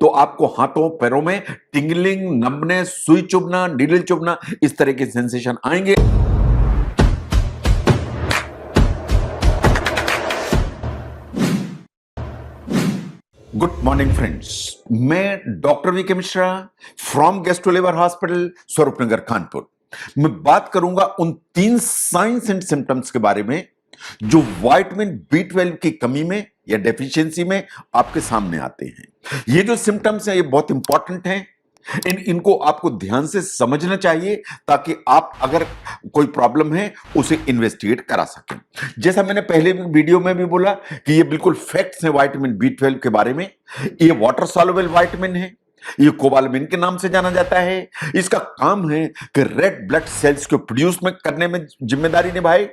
तो आपको हाथों पैरों में टिंगलिंग, नंबनेस, सुई चुभना, नीडल चुभना, इस तरह के सेंसेशन आएंगे। गुड मॉर्निंग फ्रेंड्स, मैं doctor V K Mishra from gastro hospital, Swaroopnagar, Kanpur. मैं बात करूंगा उन 3 साइंस एंड सिम्टम्स के बारे में जो विटामिन B12 की कमी में या डेफिशिएंसी में आपके सामने आते हैं। ये जो सिम्टम्स हैं ये बहुत इंपॉर्टेंट हैं। इनको आपको ध्यान से समझना चाहिए ताकि आप अगर कोई प्रॉब्लम है उसे इन्वेस्टिगेट करा सकें। जैसा मैंने पहले वीडियो में भी बोला कि ये बिल्कुल फैक्ट्स हैं विटामिन B12 के बारे में। ये वाटर सॉल्युबल विटामिन है, ये कोबालमिन के नाम से जाना जाता है। इसका काम है कि रेड ब्लड सेल्स को प्रोड्यूस में करने में जिम्मेदारी निभाए,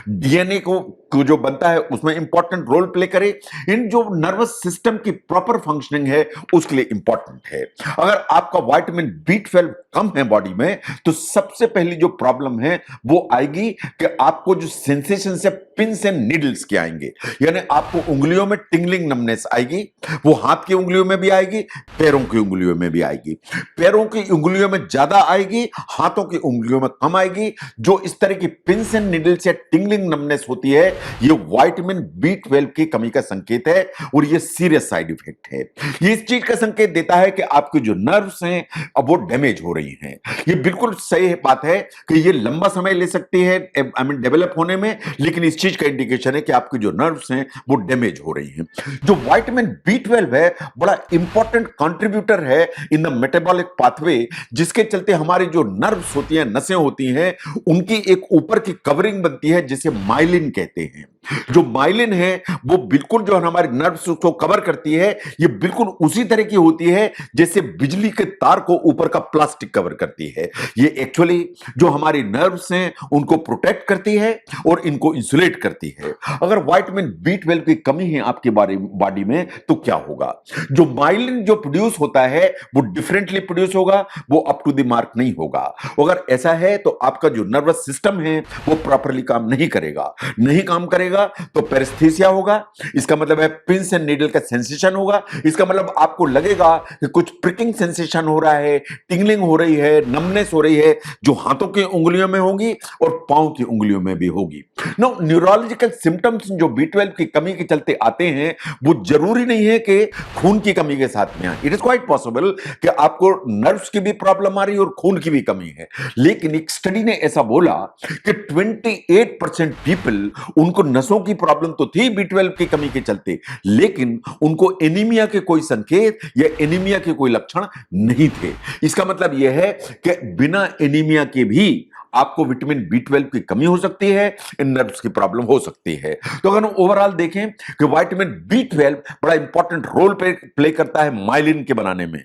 डीएनए को जो बनता है उसमें इंपॉर्टेंट रोल प्ले करे। इन जो नर्वस सिस्टम की प्रॉपर फंक्शनिंग है उसके लिए इंपॉर्टेंट है। अगर आपका विटामिन B12 कम है बॉडी में तो सबसे पहली जो प्रॉब्लम है वो आएगी कि आपको जो सेंसेशन से पिंस एंड नीडल्स के आएंगे, यानी आपको उंगलियों में टिंगलिंग नमनेस आएगी। वो हाथ की उंगलियों में भी आएगी, पैरों की उंगलियों में भी आएगी। पैरों की उंगलियों में ज्यादा आएगी, हाथों की उंगलियों में कम आएगी। जो इस तरह की पिंस एंड नीडल्स या टिंगलिंग नमनेस होती है ये विटामिन B12 की कमी का संकेत है और ये सीरियस साइड इफेक्ट है। ये इस चीज का संकेत देता है कि आपकी जो नर्व्स हैं अब वो डैमेज हो रही हैं। ये बिल्कुल सही बात है कि ये लंबा समय ले सकती है डेवलप होने में, लेकिन इस चीज का इंडिकेशन है कि आपकी जो नर्व्स हैं वो डैमेज हो रही हैं। जो विटामिन B12 है बड़ा इंपॉर्टेंट कंट्रीब्यूटर है इन द मेटाबॉलिक पाथवे, जिसके चलते हमारी जो नर्व्स होती हैं, नसें होती हैं, उनकी एक ऊपर की कवरिंग बनती है जिसे माइलिन कहते हैं। जो माइलिन है वो बिल्कुल जो हमारे नर्व्स को कवर करती है, ये बिल्कुल उसी तरह की होती है जैसे बिजली के तार को ऊपर का प्लास्टिक कवर करती है। ये एक्चुअली जो हमारी नर्व्स हैं उनको प्रोटेक्ट करती है और इनको इंसुलेट करती है। अगर विटामिन B12 की कमी है आपकी बॉडी में तो क्या होगा? जो माइलिन जो प्रोड्यूस होता है वो डिफरेंटली प्रोड्यूस होगा, वो अप टू द मार्क नहीं होगा। अगर ऐसा है तो आपका जो नर्वस सिस्टम है वो प्रॉपरली काम नहीं करेगा। नहीं काम करेगा तो पेरेस्थीसिया होगा, इसका मतलब है पिंस एंड नीडल का सेंसेशन होगा। इसका मतलब आपको लगेगा कि कुछ प्रिकिंग सेंसेशन हो रहा है, टिंगलिंग हो रही है, नमनेस हो रही है, जो हाथों की उंगलियों में होगी और पांव की उंगलियों में भी होगी। नो, न्यूरोलॉजिकल सिम्टम्स जो B12 की कमी के चलते आते हैं वो जरूरी नहीं है कि खून की कमी के साथ में आए। इट इज क्वाइट पॉसिबल कि आपको नर्व्स की भी प्रॉब्लम आ रही है और खून की भी कमी है। लेकिन एक स्टडी ने ऐसा बोला कि 28% पीपल, उनको नसों की प्रॉब्लम तो थी B12 की कमी के चलते, लेकिन उनको एनीमिया के कोई संकेत या एनीमिया के कोई लक्षण नहीं थे। इसका मतलब यह है कि बिना एनीमिया के भी आपको विटामिन B12 की कमी हो सकती है, नर्व्स की प्रॉब्लम हो सकती है। तो अगर हम ओवरऑल देखें कि विटामिन B12 बड़ा इंपॉर्टेंट रोल प्ले करता है माइलिन के बनाने में।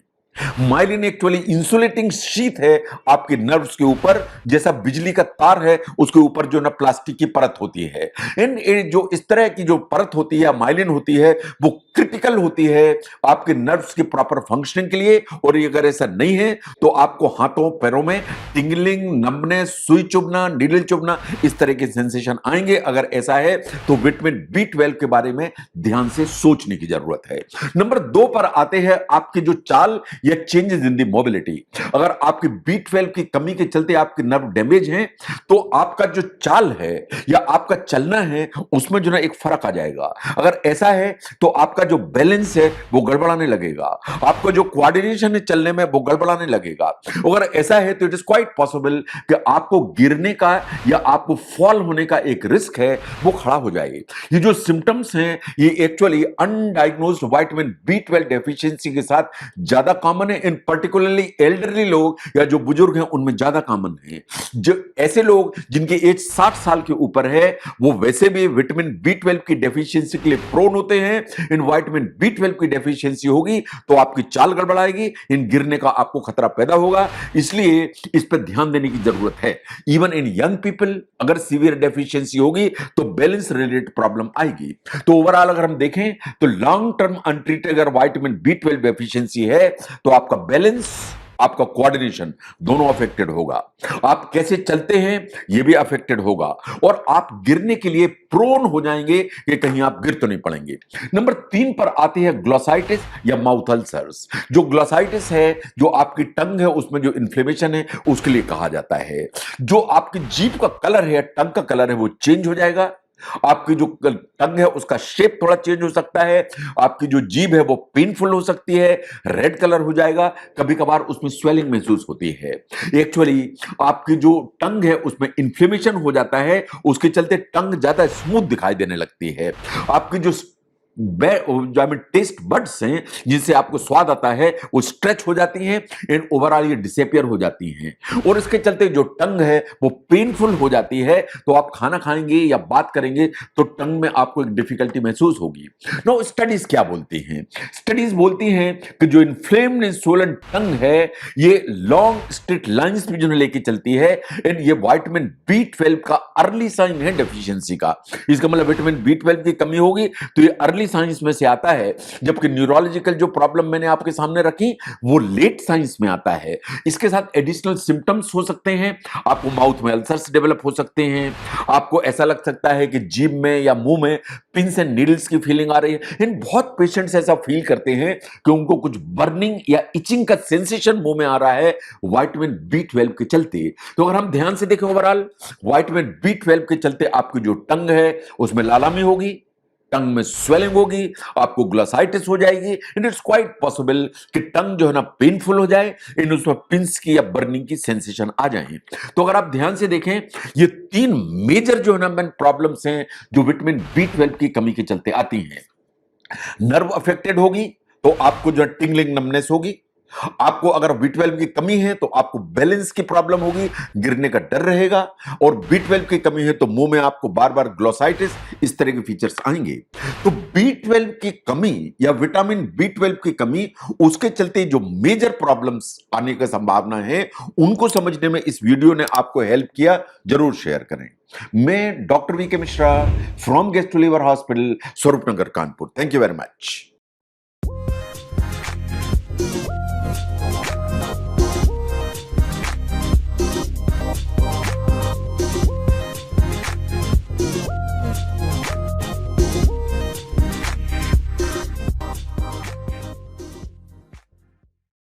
माइलिन एक्चुअली इंसुलेटिंग शीट है आपके नर्व्स के ऊपर, जैसा बिजली का तार है उसके ऊपर जो ना प्लास्टिक की परत होती है। इन जो इस तरह की जो परत होती है माइलिन होती है वो क्रिटिकल होती है आपके नर्व्स की प्रॉपर फंक्शनिंग के लिए। और अगर ऐसा नहीं है तो आपको हाथों पैरों में टिंगलिंग, नंबनेस, सुई चुभना, नीडल चुभना, इस तरह के सेंसेशन आएंगे। अगर ऐसा है तो विटामिन B12 के बारे में ध्यान से सोचने की जरूरत है। नंबर 2 पर आते हैं आपकी जो चाल या चेंजेस इन दी मोबिलिटी। अगर आपकी B12 की कमी के चलते आपके नर्व डैमेज हैं तो आपका जो चाल है या आपका चलना है उसमें जो ना एक फर्क आ जाएगा। अगर ऐसा है तो आपका जो बैलेंस है वो गड़बड़ाने लगेगा, आपका जो कोऑर्डिनेशन है चलने में वो गड़बड़ाने लगेगा। अगर ऐसा है तो इट इज क्वाइट पॉसिबल कि आपको गिरने का या आपको फॉल होने का एक रिस्क है वो खड़ा हो जाएगी। ये जो सिम्टम्स हैं ये एक्चुअली अनडायग्नोज्ड विटामिन B12 डेफिशिएंसी के साथ ज्यादा कॉमन है। इन पर्टिकुलरली एल्डरली लोग या जो बुजुर्ग हैं उनमें ज्यादा कॉमन है। जो ऐसे लोग जिनकी एज 60 साल के ऊपर है वो वैसे भी विटामिन B12 की डेफिशिएंसी के लिए प्रोन होते हैं। इन विटामिन B12 की डेफिशिएंसी होगी तो आपकी चाल गड़बड़ाएगी, इन गिरने का आपको खतरा पैदा होगा। इसलिए इस पर ध्यान देने की जरूरत है। इवन इन यंग पीपल अगर सीवियर डेफिशिएंसी होगी तो बैलेंस रिलेटेड प्रॉब्लम आएगी। तो ओवरऑल अगर हम देखें तो लॉन्ग टर्म अनट्रीटेड अगर विटामिन B12 डेफिशिएंसी है तो आपका बैलेंस, आपका कोऑर्डिनेशन दोनों अफेक्टेड होगा, आप कैसे चलते हैं ये भी अफेक्टेड होगा, और आप गिरने के लिए प्रोन हो जाएंगे कि कहीं आप गिर तो नहीं पड़ेंगे। नंबर 3 पर आती है ग्लोसाइटिस या माउथ अल्सर्स। जो ग्लोसाइटिस है, जो आपकी टंग है उसमें जो इन्फ्लेमेशन है उसके लिए कहा जाता है। जो आपकी जीभ का कलर है, टंग का कलर है, वो चेंज हो जाएगा। आपकी जो टंग है उसका शेप थोड़ा चेंज हो सकता है, आपकी जो जीभ है वो पेनफुल हो सकती है, रेड कलर हो जाएगा, कभी कभार उसमें स्वेलिंग महसूस होती है। एक्चुअली आपकी जो टंग है उसमें इन्फ्लेमेशन हो जाता है, उसके चलते टंग ज्यादा स्मूथ दिखाई देने लगती है। आपकी जो टेस्ट बड्स हैं जिनसे आपको स्वाद आता है वो स्ट्रेच हो जाती हैं एंड ओवरऑल ये डिसअपियर हो जाती हैं, और इसके चलते जो टंग है वो पेनफुल हो जाती है। तो आप खाना खाएंगे या बात करेंगे तो टंग में आपको एक डिफिकल्टी महसूस होगी। नो, स्टडीज क्या बोलती हैं? स्टडीज बोलती हैं कि जो इन्फ्लेम्ड एंड स्वोलन टंग है ये लॉन्ग स्ट्रेट लाइंस में जो लेके चलती है, एंड ये विटामिन B12 का अर्ली साइन है डेफिशिएंसी का। इसका मतलब विटामिन B12 की कमी होगी तो ये अर्ली साइंस में से आता है, जबकि न्यूरोलॉजिकल जो प्रॉब्लम मैंने आपके सामने रखी वो लेट साइंस में आता है। इसके साथ एडिशनल सिम्टम्स हो सकते हैं, आपको माउथ में अल्सर्स डेवलप हो सकते हैं, आपको ऐसा लग सकता है कि जीभ में या मुंह में पिंस एंड नीडल्स की फीलिंग आ रही है। इन बहुत पेशेंट्स ऐसा फील करते हैं कि उनको कुछ बर्निंग या इचिंग का सेंसेशन मुंह में आ रहा है विटामिन B12 के चलते। तो अगर हम ध्यान से देखें ओवरऑल, विटामिन B12 के चलते आपकी जो टंग है उसमें लालामी होगी, टंग में स्वेलिंग होगी, आपको ग्लोसाइटिस हो जाएगी, एंड इट्स क्वाइट पॉसिबल कि टंग जो है ना पेनफुल हो जाए, इन उसमें पिंस की या बर्निंग की सेंसेशन आ जाए। तो अगर आप ध्यान से देखें ये 3 मेजर जो है ना मैन प्रॉब्लम्स हैं जो विटामिन B12 की कमी के चलते आती हैं। नर्व अफेक्टेड होगी तो आपको जो टिंगलिंग नमनेस होगी, आपको अगर B12 की कमी है तो आपको बैलेंस की प्रॉब्लम होगी, गिरने का डर रहेगा, और B12 की कमी है तो मुंह में आपको बार बार ग्लोसाइटिस, इस तरह के फीचर्स आएंगे। तो B12 की कमी या विटामिन B12 की कमी, उसके चलते जो मेजर प्रॉब्लम्स आने की संभावना है उनको समझने में इस वीडियो ने आपको हेल्प किया, जरूर शेयर करें। मैं doctor VK Mishra from gastro liver hospital, Swaroop Nagar, Kanpur. Thank you very much.